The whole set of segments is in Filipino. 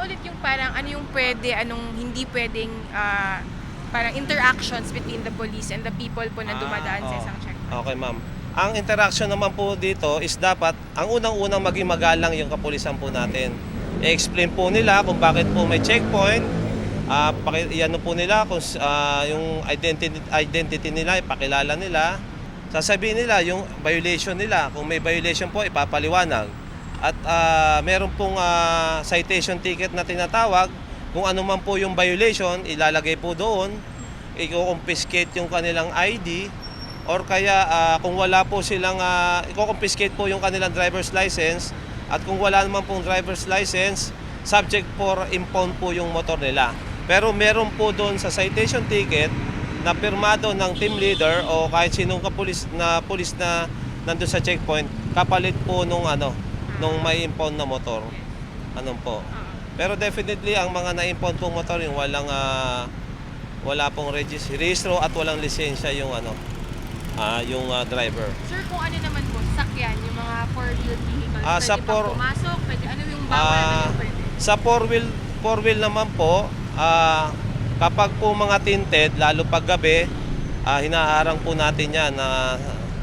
ulit yung parang ano yung pwede, anong hindi pwedeng parang interactions between the police and the people po na dumadaan sa isang checkpoint? Okay, ma'am. Ang interaction naman po dito is dapat, ang unang-unang maging magalang yung kapulisan po natin. I-explain po nila kung bakit po may checkpoint, iano po nila kung yung identity nila, ipakilala nila. Sasabihin nila yung violation nila. Kung may violation po, ipapaliwanag. At meron pong citation ticket na tinatawag. Kung ano man po yung violation, ilalagay po doon. I-confiscate yung kanilang ID. Or kaya kung wala po silang, i-confiscate po yung kanilang driver's license. At kung wala naman pong driver's license, subject for impound po yung motor nila. Pero meron po doon sa citation ticket na pirmado ng team leader o kahit sinong pulis na nandun sa checkpoint, kapalit po nung may impound na motor. Ano po. Pero definitely ang mga na-impound pong motor yung wala pong registro at walang lisensya yung yung driver. Sir, kung ano naman po, sakyan, yung mga four-wheel vehicles, Sa pwede pang pumasok, pwede, ano yung bawal, ano yung pwede? Sa four-wheel naman po, kapag po mga tinted, lalo pag gabi, hinaharang po natin yan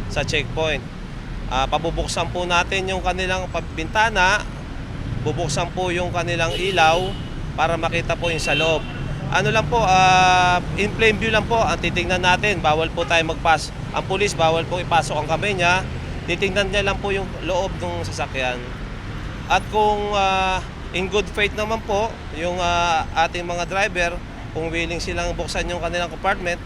sa checkpoint. Pabubuksan po natin yung kanilang bintana, bubuksan po yung kanilang ilaw para makita po yung sa loob. Ano lang po, in plain view lang po, ang titingnan natin, bawal po tayo magpas. Ang pulis, bawal po ipasok ang kamay niya, titingnan niya lang po yung loob ng sasakyan. At kung in good faith naman po, yung ating mga driver, kung willing silang buksan yung kanilang compartment,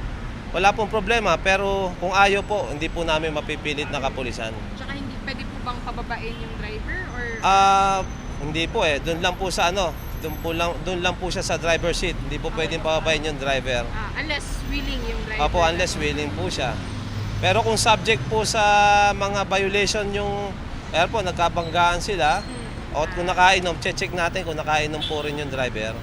wala pong problema. Pero kung ayaw po, hindi po namin mapipilit na kapulisan. Tsaka hindi pwede po bang pababain yung driver? Or Hindi po doon lang po sa doon lang po siya sa driver seat. Hindi po pwedeng pababain yung driver. Unless willing yung driver? Opo, unless willing po siya. Pero kung subject po sa mga violation yung nagkabanggaan sila, o kung nakainom, check natin kung nakainom po rin yung driver.